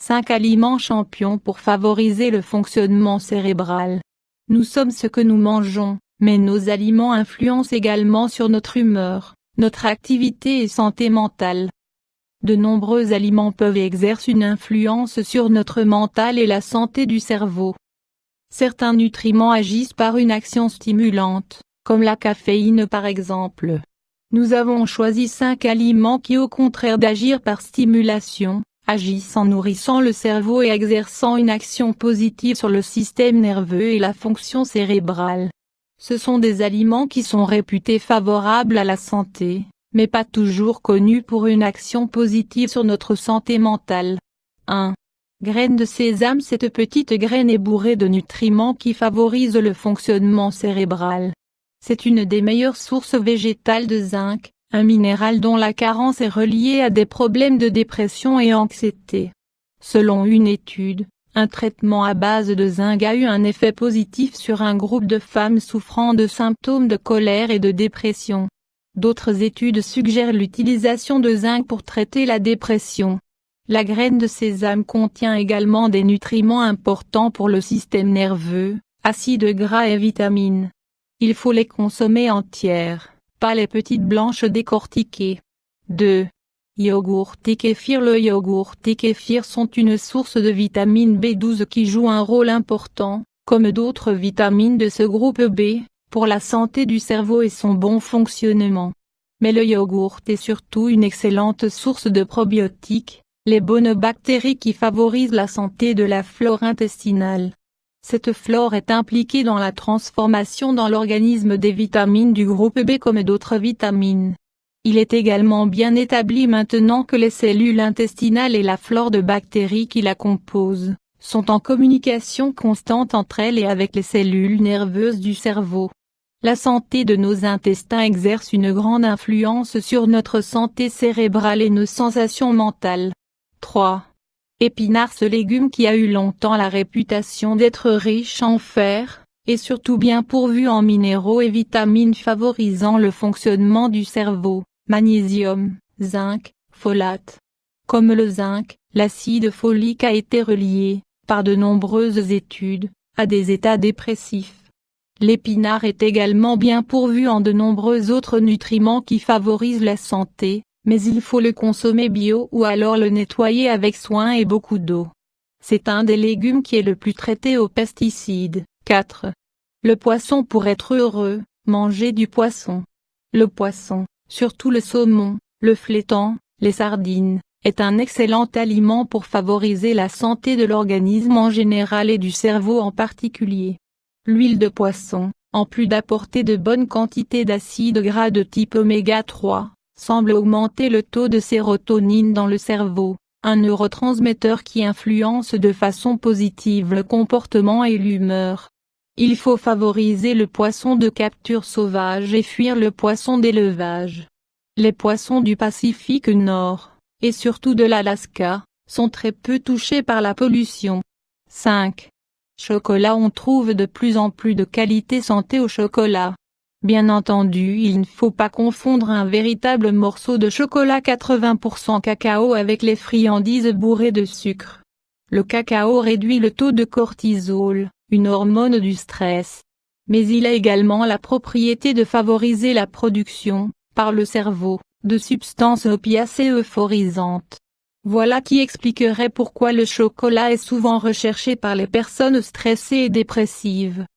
5 aliments champions pour favoriser le fonctionnement cérébral. Nous sommes ce que nous mangeons, mais nos aliments influencent également sur notre humeur, notre activité et santé mentale. De nombreux aliments peuvent exercer une influence sur notre mental et la santé du cerveau. Certains nutriments agissent par une action stimulante, comme la caféine par exemple. Nous avons choisi 5 aliments qui au contraire d'agir par stimulation, agissent en nourrissant le cerveau et exerçant une action positive sur le système nerveux et la fonction cérébrale. Ce sont des aliments qui sont réputés favorables à la santé, mais pas toujours connus pour une action positive sur notre santé mentale. 1. Graines de sésame. Cette petite graine est bourrée de nutriments qui favorisent le fonctionnement cérébral. C'est une des meilleures sources végétales de zinc, un minéral dont la carence est reliée à des problèmes de dépression et anxiété. Selon une étude, un traitement à base de zinc a eu un effet positif sur un groupe de femmes souffrant de symptômes de colère et de dépression. D'autres études suggèrent l'utilisation de zinc pour traiter la dépression. La graine de sésame contient également des nutriments importants pour le système nerveux, acides gras et vitamines. Il faut les consommer entières, pas les petites blanches décortiquées. 2. Yogourt et kéfir. Le yogourt et kéfir sont une source de vitamine B12 qui joue un rôle important, comme d'autres vitamines de ce groupe B, pour la santé du cerveau et son bon fonctionnement. Mais le yogourt est surtout une excellente source de probiotiques, les bonnes bactéries qui favorisent la santé de la flore intestinale. Cette flore est impliquée dans la transformation dans l'organisme des vitamines du groupe B comme d'autres vitamines. Il est également bien établi maintenant que les cellules intestinales et la flore de bactéries qui la composent, sont en communication constante entre elles et avec les cellules nerveuses du cerveau. La santé de nos intestins exerce une grande influence sur notre santé cérébrale et nos sensations mentales. 3. Épinards. Ce légume qui a eu longtemps la réputation d'être riche en fer, et surtout bien pourvu en minéraux et vitamines favorisant le fonctionnement du cerveau, magnésium, zinc, folate. Comme le zinc, l'acide folique a été relié, par de nombreuses études, à des états dépressifs. L'épinard est également bien pourvu en de nombreux autres nutriments qui favorisent la santé, mais il faut le consommer bio ou alors le nettoyer avec soin et beaucoup d'eau. C'est un des légumes qui est le plus traité aux pesticides. 4. Le poisson. Pour être heureux, mangez du poisson. Le poisson, surtout le saumon, le flétan, les sardines, est un excellent aliment pour favoriser la santé de l'organisme en général et du cerveau en particulier. L'huile de poisson, en plus d'apporter de bonnes quantités d'acides gras de type oméga 3, semble augmenter le taux de sérotonine dans le cerveau, un neurotransmetteur qui influence de façon positive le comportement et l'humeur. Il faut favoriser le poisson de capture sauvage et fuir le poisson d'élevage. Les poissons du Pacifique Nord, et surtout de l'Alaska, sont très peu touchés par la pollution. 5. Chocolat. On trouve de plus en plus de qualité santé au chocolat. Bien entendu, il ne faut pas confondre un véritable morceau de chocolat 80% cacao avec les friandises bourrées de sucre. Le cacao réduit le taux de cortisol, une hormone du stress. Mais il a également la propriété de favoriser la production, par le cerveau, de substances opiacées euphorisantes. Voilà qui expliquerait pourquoi le chocolat est souvent recherché par les personnes stressées et dépressives.